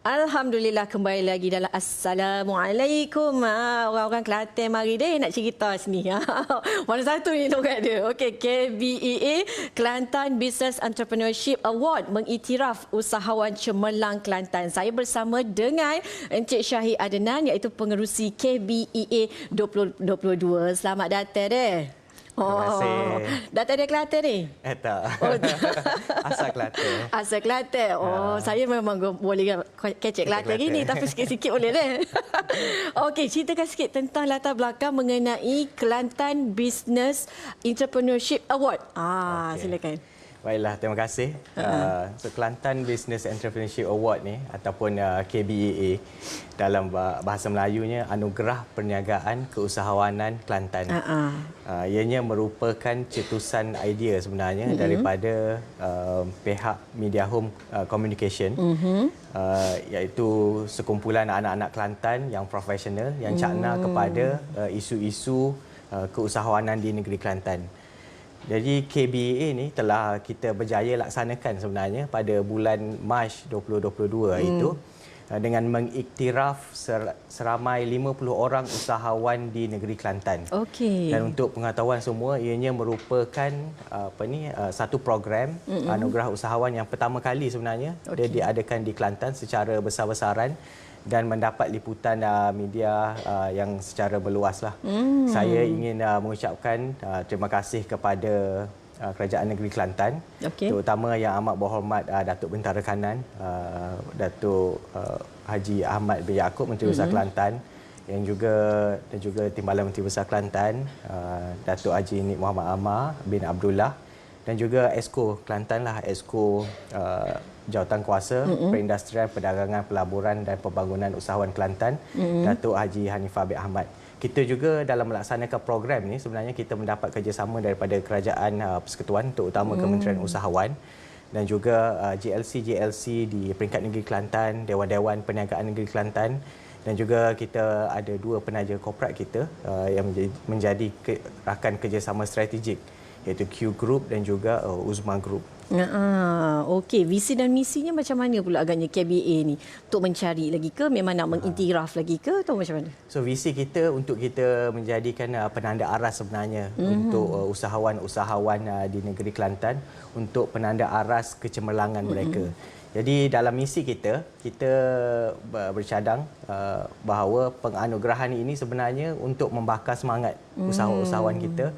Alhamdulillah kembali lagi dalam Assalamualaikum. Orang-orang Kelantan mari deh nak cerita sini. Mana satu ni logat dia. Okey, KBEA Kelantan Business Entrepreneurship Award mengiktiraf usahawan cemerlang Kelantan. Saya bersama dengan Encik Syahid Adnan iaitu pengerusi KBEA 2022. Selamat datang deh. Terima kasih. Datang dari Kelantan ni? Tak. Oh, asal Kelantan. Asal Kelantan. Oh, saya memang boleh kecek Kelantan gini tapi sikit-sikit boleh deh. Okey, ceritakan sikit tentang latar belakang mengenai Kelantan Business Entrepreneurship Award. Silakan. Baiklah, terima kasih. Kelantan Business Entrepreneurship Award ni ataupun KBEA dalam bahasa Melayunya Anugerah Perniagaan Keusahawanan Kelantan. Ianya merupakan cetusan idea sebenarnya daripada pihak Media Home Communication, iaitu sekumpulan anak-anak Kelantan yang profesional yang cakna kepada isu-isu keusahawanan di negeri Kelantan. Jadi KBEA ni telah kita berjaya laksanakan sebenarnya pada bulan Mac 2022 itu dengan mengiktiraf seramai 50 orang usahawan di negeri Kelantan. Okey. Dan untuk pengetahuan semua, ianya merupakan satu program anugerah usahawan yang pertama kali sebenarnya dia diadakan di Kelantan secara besar-besaran dan mendapat liputan media yang secara berluaslah. Saya ingin mengucapkan terima kasih kepada Kerajaan Negeri Kelantan, terutama Yang Amat Berhormat Datuk Bentara Kanan, Datuk Haji Ahmad bin Yaakob, Menteri Besar Kelantan, dan juga Timbalan Menteri Besar Kelantan, Datuk Haji Nik Muhammad Amar bin Abdullah, dan juga Esko Kelantan lah, Esko Jawatankuasa Perindustrian, Perdagangan, Pelaburan dan Pembangunan Usahawan Kelantan, Datuk Haji Hanifah bin Ahmad. Kita juga dalam melaksanakan program ini sebenarnya kita mendapat kerjasama daripada Kerajaan Persekutuan, terutama Kementerian Usahawan, dan juga JLC di peringkat negeri Kelantan, Dewan-Dewan Perniagaan Negeri Kelantan, dan juga kita ada dua penaja korporat kita yang menjadi rakan kerjasama strategik, iaitu Q Group dan juga Uzma Group. Okey, visi dan misinya macam mana pula agaknya KBEA ni? Untuk mencari lagi ke, memang nak mengiktiraf lagi ke, atau macam mana? So visi kita untuk kita menjadikan penanda aras sebenarnya untuk usahawan-usahawan di negeri Kelantan untuk penanda aras kecemerlangan mereka. Jadi dalam misi kita bercadang bahawa penganugerahan ini sebenarnya untuk membakar semangat usahawan-usahawan kita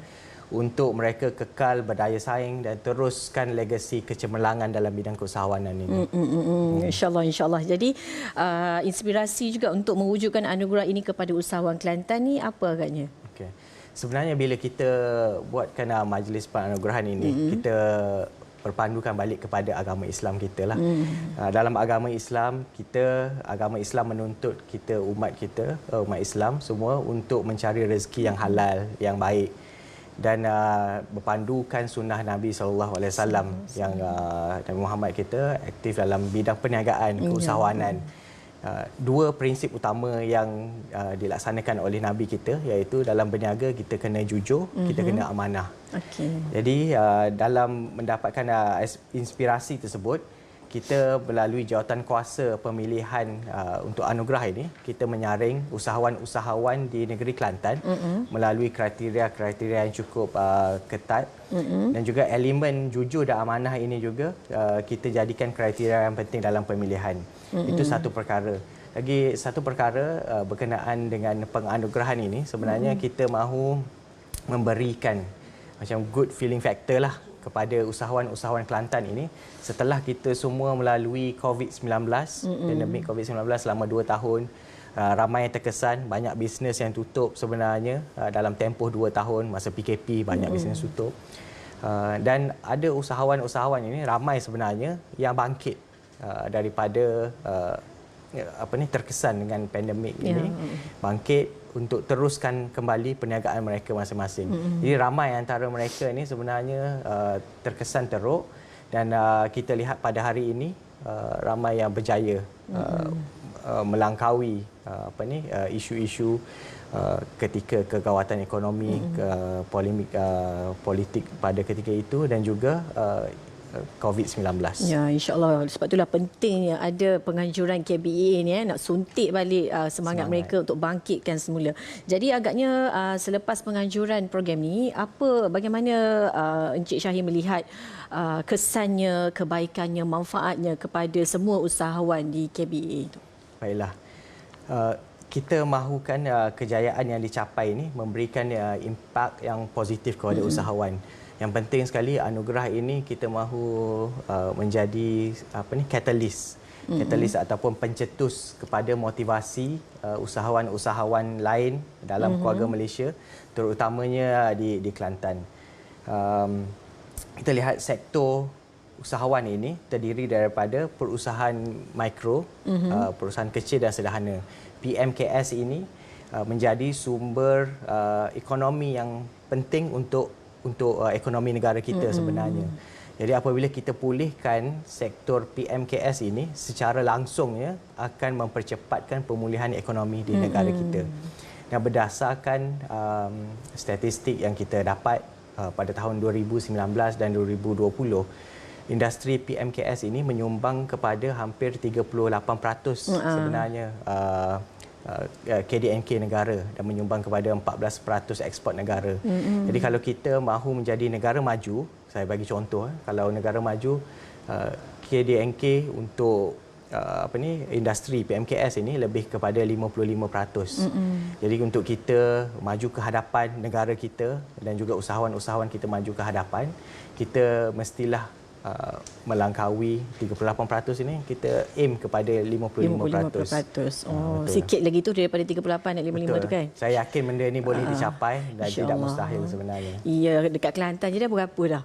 untuk mereka kekal berdaya saing dan teruskan legasi kecemerlangan dalam bidang keusahawanan ini. InsyaAllah. Jadi inspirasi juga untuk mewujudkan anugerah ini kepada usahawan Kelantan ni apa agaknya? Okay. Sebenarnya bila kita buatkan majlis penganugerahan ini, kita berpandukan balik kepada agama Islam kita lah. Dalam agama Islam menuntut kita, umat Islam semua untuk mencari rezeki yang halal, yang baik, dan berpandukan sunnah Nabi SAW yang Nabi Muhammad kita aktif dalam bidang perniagaan, keusahawanan. Dua prinsip utama yang dilaksanakan oleh Nabi kita, iaitu dalam berniaga kita kena jujur, kita kena amanah. Jadi dalam mendapatkan inspirasi tersebut, kita melalui Jawatankuasa Pemilihan untuk anugerah ini, kita menyaring usahawan-usahawan di negeri Kelantan melalui kriteria-kriteria yang cukup ketat, dan juga elemen jujur dan amanah ini juga kita jadikan kriteria yang penting dalam pemilihan. Itu satu perkara. Lagi satu perkara berkenaan dengan penganugerahan ini, sebenarnya kita mahu memberikan macam good feeling factor lah kepada usahawan-usahawan Kelantan ini setelah kita semua melalui COVID-19, pandemik COVID-19 selama 2 tahun. Ramai yang terkesan, banyak bisnes yang tutup sebenarnya dalam tempoh 2 tahun masa PKP, banyak bisnes tutup. Dan ada usahawan-usahawan ini ramai sebenarnya yang bangkit daripada terkesan dengan pandemik ini, bangkit untuk teruskan kembali perniagaan mereka masing-masing. Jadi ramai antara mereka ini sebenarnya terkesan teruk, dan kita lihat pada hari ini ramai yang berjaya melangkaui isu-isu ketika kegawatan ekonomi, polemik politik pada ketika itu, dan juga COVID-19. Ya, insya-Allah. Sebab itulah pentingnya ada penganjuran KBEA ni nak suntik balik semangat mereka untuk bangkitkan semula. Jadi agaknya selepas penganjuran program ni, bagaimana Encik Shahir melihat kesannya, kebaikannya, manfaatnya kepada semua usahawan di KBEA itu? Baiklah. Kita mahukan kejayaan yang dicapai ini memberikan impak yang positif kepada usahawan. Yang penting sekali anugerah ini kita mahu menjadi katalis. Katalis ataupun pencetus kepada motivasi usahawan-usahawan lain dalam keluarga Malaysia, terutamanya di Kelantan. Kita lihat sektor usahawan ini terdiri daripada perusahaan mikro, perusahaan kecil dan sederhana. PMKS ini menjadi sumber ekonomi yang penting untuk ekonomi negara kita sebenarnya. Jadi apabila kita pulihkan sektor PMKS ini, secara langsungnya akan mempercepatkan pemulihan ekonomi di negara kita. Dan berdasarkan statistik yang kita dapat pada tahun 2019 dan 2020, industri PMKS ini menyumbang kepada hampir 38% sebenarnya KDNK negara dan menyumbang kepada 14% ekspor negara. Jadi kalau kita mahu menjadi negara maju, saya bagi contoh, kalau negara maju, KDNK untuk industri PMKS ini lebih kepada 55%. Jadi untuk kita maju ke hadapan negara kita dan juga usahawan-usahawan kita maju ke hadapan, kita mestilah melangkaui 38% ini, kita aim kepada 55%. Sikit lagi tu daripada 38 dan 55 tu kan. Saya yakin benda ni boleh dicapai dan tidak mustahil sebenarnya. Ya, dekat Kelantan je dah berapa dah.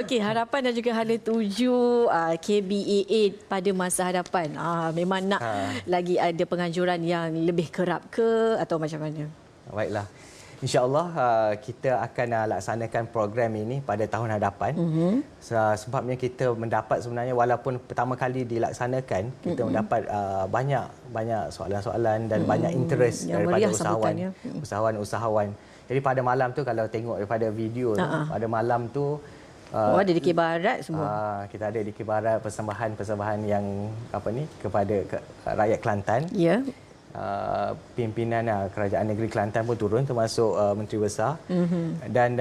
Okey, harapan dan juga hala tuju KBEA pada masa hadapan. Memang nak lagi ada penganjuran yang lebih kerap ke atau macam mana? Baiklah. InsyaAllah kita akan laksanakan program ini pada tahun hadapan. Sebabnya kita mendapat sebenarnya, walaupun pertama kali dilaksanakan, kita mendapat banyak soalan-soalan dan banyak interest daripada usahawan-usahawan. Jadi pada malam tu, kalau tengok daripada video tu, pada malam tu ada di Barat semua. Kita ada di Barat persembahan yang kepada rakyat Kelantan. Ya. Pimpinan Kerajaan Negeri Kelantan pun turun, termasuk Menteri Besar. Dan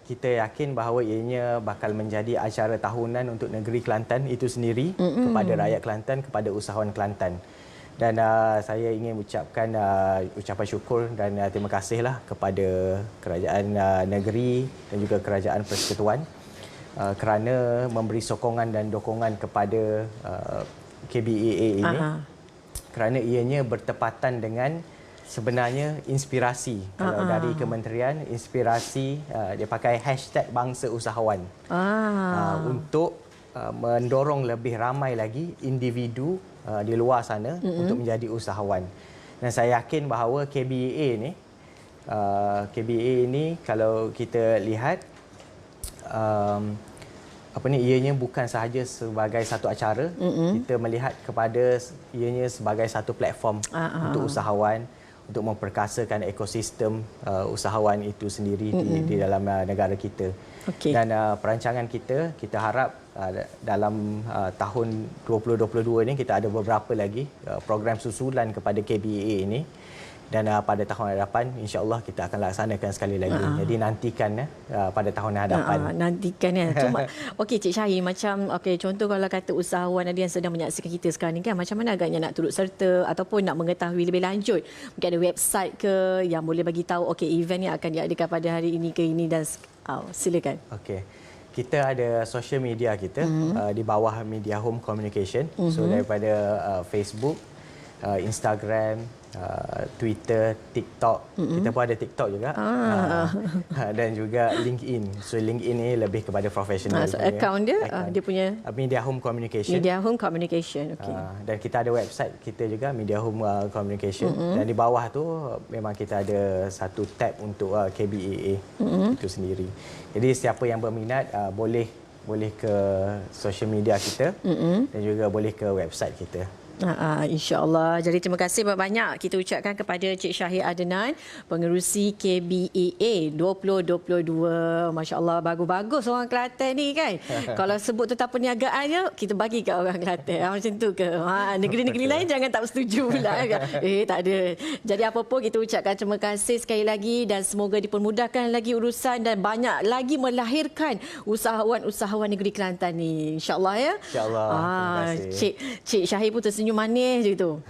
kita yakin bahawa ianya bakal menjadi acara tahunan untuk negeri Kelantan itu sendiri, kepada rakyat Kelantan, kepada usahawan Kelantan. Dan saya ingin ucapkan ucapan syukur dan terima kasihlah kepada Kerajaan Negeri dan juga Kerajaan Persekutuan kerana memberi sokongan dan dokongan kepada KBEA ini. Kerana ianya bertepatan dengan sebenarnya inspirasi. Kalau dari kementerian, inspirasi dia pakai hashtag bangsa usahawan untuk mendorong lebih ramai lagi individu di luar sana untuk menjadi usahawan. Dan saya yakin bahawa KBEA ini kalau kita lihat ianya bukan sahaja sebagai satu acara, kita melihat kepada ianya sebagai satu platform untuk usahawan, untuk memperkasakan ekosistem usahawan itu sendiri di dalam negara kita. Dan perancangan kita harap dalam tahun 2022 ini kita ada beberapa lagi program susulan kepada KBEA ini. Dan pada tahun hadapan, insya-Allah kita akan laksanakan sekali lagi. Jadi nantikan pada tahun hadapan. Nantikan ya. Cuma okey Cik Shahir, macam contoh kalau kata usahawan ada yang sedang menyaksikan kita sekarang ni kan, macam mana agaknya nak turut serta ataupun nak mengetahui lebih lanjut? Mungkin ada website ke yang boleh bagi tahu event ni akan diadakan pada hari ini ke ini, dan silakan. Okey. Kita ada social media kita di bawah Media Home Communication. So daripada Facebook, Instagram, Twitter, TikTok. Kita pun ada TikTok juga. Dan juga LinkedIn. So LinkedIn ni lebih kepada profesional. Akaun dia dia punya Media Home Communication. Media Home Communication. Dan kita ada website kita juga, Media Home Communication. Dan di bawah tu memang kita ada satu tab untuk KBEA itu sendiri. Jadi siapa yang berminat boleh ke social media kita dan juga boleh ke website kita. InsyaAllah. Jadi terima kasih banyak kita ucapkan kepada Cik Syahir Adnan, pengerusi KBEA 2022. Masya Allah, bagus-bagus orang Kelantan ni kan. Kalau sebut tentang perniagaannya, kita bagi kat orang Kelantan. Macam tu ke? Negeri-negeri lain jangan tak bersetuju pula. Tak ada. Jadi apa pun kita ucapkan terima kasih sekali lagi dan semoga dipermudahkan lagi urusan dan banyak lagi melahirkan usahawan-usahawan negeri Kelantan ni. InsyaAllah ya. InsyaAllah. Terima kasih. Cik Syahir pun tersenyum manis je gitu.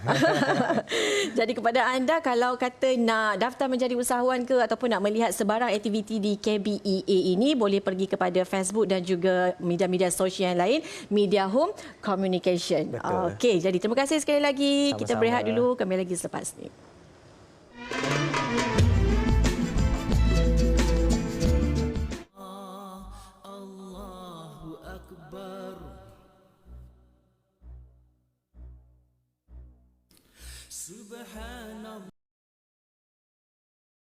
Jadi kepada anda kalau kata nak daftar menjadi usahawan ke ataupun nak melihat sebarang aktiviti di KBEA ini, boleh pergi kepada Facebook dan juga media-media sosial yang lain, Media Home Communication. Okey, jadi terima kasih sekali lagi. Sama-sama. Kita berehat dulu, kembali lagi selepas ni.